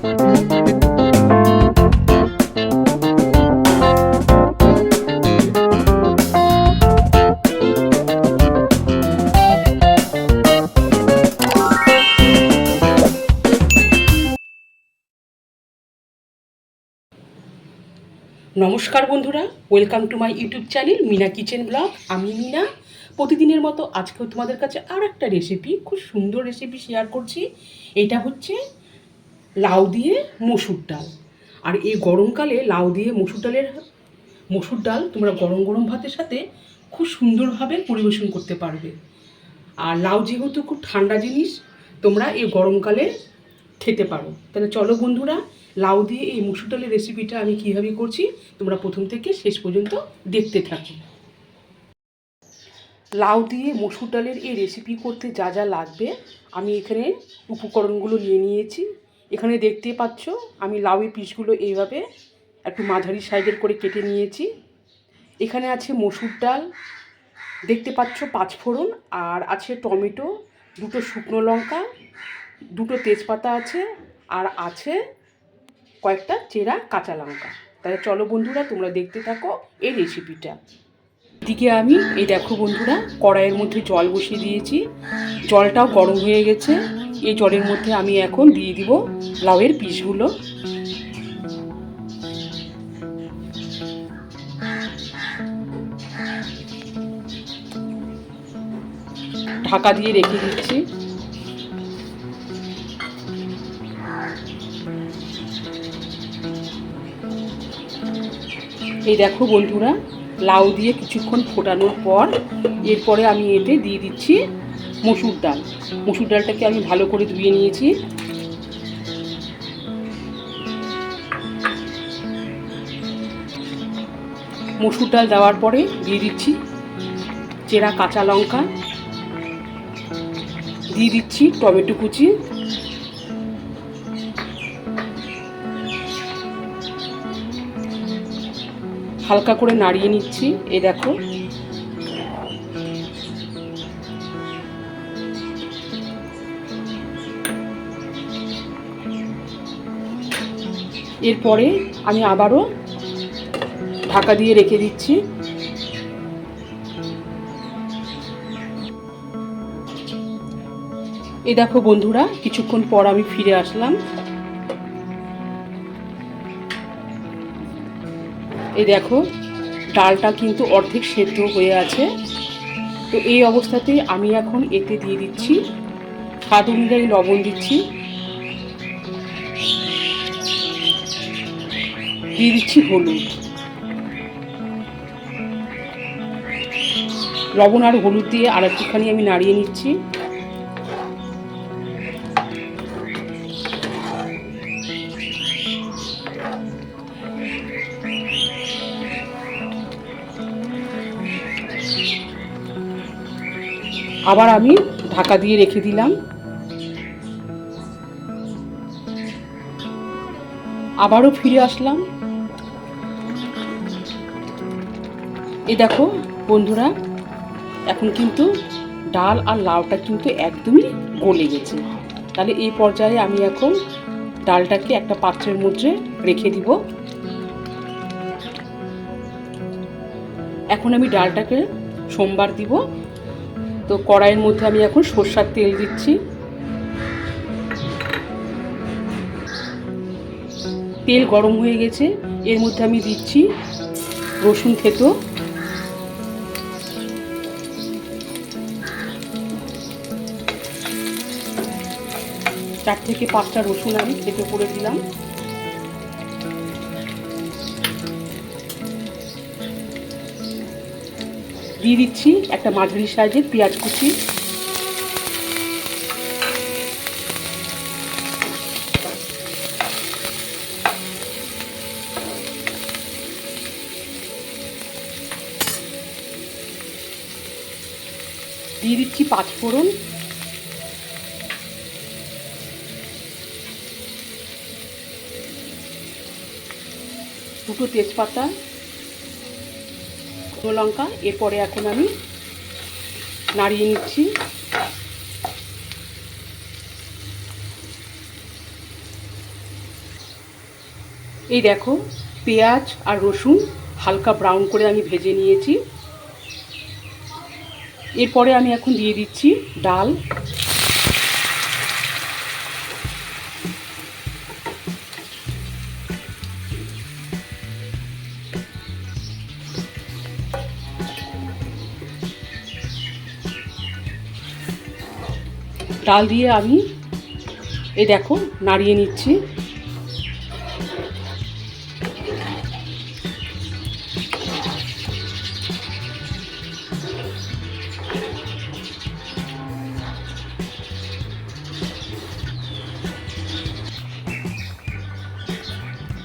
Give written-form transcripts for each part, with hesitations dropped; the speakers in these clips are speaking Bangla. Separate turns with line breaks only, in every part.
নমস্কার বন্ধুরা, welcome to my YouTube channel Mina kitchen blog. আমি মিনা প্রতিদিনের মতো আজকেও তোমাদের কাছে আর একটা রেসিপি, খুব সুন্দর রেসিপি শেয়ার করছি। এটা হচ্ছে লাউ দিয়ে মসুর ডাল। আর এই গরমকালে লাউ দিয়ে মসুর ডাল তোমরা গরম গরম ভাতের সাথে খুব সুন্দরভাবে পরিবেশন করতে পারবে। আর লাউ যেহেতু খুব ঠান্ডা জিনিস, তোমরা এই গরমকালে খেতে পারো। তাহলে চলো বন্ধুরা, লাউ দিয়ে এই মসুর ডালের রেসিপিটা আমি কীভাবে করছি তোমরা প্রথম থেকে শেষ পর্যন্ত দেখতে থাকো। লাউ দিয়ে মসুর ডালের এই রেসিপি করতে যা যা লাগবে আমি এখানে উপকরণগুলো নিয়ে নিয়েছি। এখানে দেখতে পাচ্ছ আমি লাউয়ের পিসগুলো এইভাবে একটু মাঝারি সাইজের করে কেটে নিয়েছি। এখানে আছে মসুর ডাল, দেখতে পাচ্ছ 5 ফোড়ন, আর আছে টমেটো, 2টো শুকনো লঙ্কা, 2টো তেজপাতা আছে, আর আছে কয়েকটা চেরা কাঁচা লঙ্কা। তাহলে চলো বন্ধুরা, তোমরা দেখতে থাকো এই রেসিপিটা। এদিকে আমি এই দেখো বন্ধুরা, কড়াইয়ের মধ্যে জল বসিয়ে দিয়েছি। জলটাও গরম হয়ে গেছে। এই জলের মধ্যে আমি এখন দিয়ে দিব লাউয়ের পিসগুলো। ঢাকা দিয়ে রেখে দিচ্ছি। এই দেখো বন্ধুরা, লাউ দিয়ে কিছুক্ষণ ফোটানোর পর এরপরে আমি এতে দিয়ে দিচ্ছি মসুর ডাল। মসুর ডালটাকে আমি ভালো করে ধুয়ে নিয়েছি। মসুর ডাল দেওয়ার পরে দিয়ে দিচ্ছি চেরা কাঁচা লঙ্কা, দিয়ে দিচ্ছি টমেটো কুচি, হালকা করে নাড়িয়ে নিচ্ছি। এই দেখো, এরপরে আমি আবারও ঢাকা দিয়ে রেখে দিচ্ছি। এই দেখো বন্ধুরা, কিছুক্ষণ পর আমি ফিরে আসলাম। এই দেখো, ডালটা কিন্তু অর্ধেক সেদ্ধ হয়ে আছে। তো এই অবস্থাতে আমি এখন এতে দিয়ে দিচ্ছি স্বাদ অনুযায়ী লবণ দিচ্ছি, দিয়ে দিচ্ছি হলুদ। লবণ আর হলুদ দিয়ে আর একটুখানি আমি নাড়িয়ে নিচ্ছি। আবার আমি ঢাকা দিয়ে রেখে দিলাম। আবারও ফিরে আসলাম। এই দেখো বন্ধুরা, এখন কিন্তু ডাল আর লাউটা কিন্তু একদমই গলে গেছে। তাহলে এই পর্যায়ে আমি এখন ডালটাকে একটা পাত্রের মধ্যে রেখে দিব। এখন আমি ডালটাকে সোমবার দিব। তো কড়াইয়ের মধ্যে আমি এখন সরষের তেল দিচ্ছি। তেল গরম হয়ে গেছে, এর মধ্যে আমি দিচ্ছি রসুন থেতো, চার থেকে 5টা রসুন আমি থেতো করে দিলাম। দিয়ে দিচ্ছি একটা মাঝারি সাইজের পেঁয়াজ কুচি, দিয়ে দিচ্ছি 5 ফোড়ন, দুটো তেজপাতা, শুকনো লঙ্কা। এরপরে এখন আমি নাড়িয়ে নিচ্ছি। এই দেখো, পেঁয়াজ আর রসুন হালকা ব্রাউন করে আমি ভেজে নিয়েছি। এরপরে আমি এখন দিয়ে দিচ্ছি ডাল। ডাল দিয়ে আমি এই দেখো নাড়িয়ে নিচ্ছি।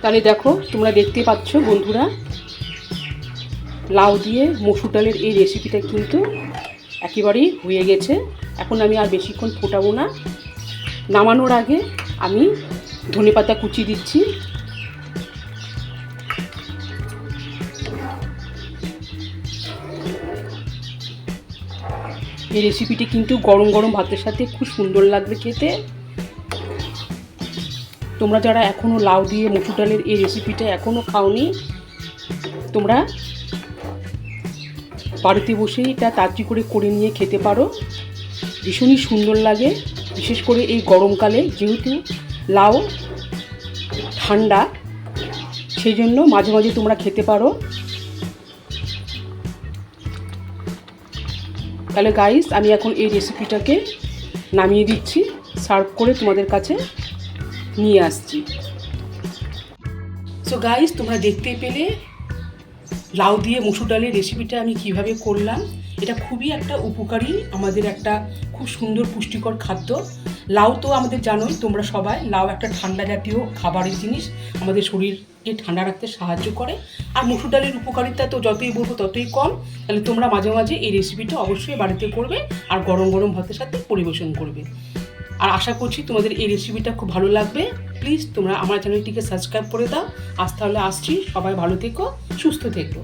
তাহলে দেখো, তোমরা দেখতে পাচ্ছ বন্ধুরা, লাউ দিয়ে মসুর ডালের এই রেসিপিটা কিন্তু একেবারেই হয়ে গেছে। এখন আমি আর বেশিক্ষণ ফোটাবো না। নামানোর আগে আমি ধনেপাতা কুচি দিচ্ছি। এই রেসিপিটি কিন্তু গরম গরম ভাতের সাথে খুব সুন্দর লাগবে খেতে। তোমরা যারা এখনও লাউ দিয়ে মসুর ডালের এই রেসিপিটা এখনও খাওনি, তোমরা বাড়িতে বসেই এটা তাড়াতাড়ি করে নিয়ে খেতে পারো। ভীষণই সুন্দর লাগে, বিশেষ করে এই গরমকালে, যেহেতু লাউ ঠান্ডা, সেই জন্য মাঝে মাঝে তোমরা খেতে পারো। তাহলে গাইস, আমি এখন এই রেসিপিটাকে নামিয়ে দিচ্ছি, সার্ভ করে তোমাদের কাছে নিয়ে আসছি। সো গাইস, তোমরা দেখতেই পেলে লাউ দিয়ে মসুর ডালের রেসিপিটা আমি কিভাবে করলাম। এটা খুবই একটা উপকারী, আমাদের একটা খুব সুন্দর পুষ্টিকর খাদ্য। লাউ তো আমাদের জানোই তোমরা সবাই, লাউ একটা ঠান্ডা জাতীয় খাবারের জিনিস, আমাদের শরীরকে ঠান্ডা রাখতে সাহায্য করে। আর মসুর ডালের উপকারিতা তো যতই বলবো ততই কম। তাহলে তোমরা মাঝে মাঝে এই রেসিপিটা অবশ্যই বাড়িতে করবে আর গরম গরম ভাতের সাথে পরিবেশন করবে। আর আশা করছি তোমাদের এই রেসিপিটা খুব ভালো লাগবে। প্লিজ তোমরা আমার চ্যানেলটিকে সাবস্ক্রাইব করে দাও। আজ তাহলে আসছি, সবাই ভালো থেকো, সুস্থ থেকো।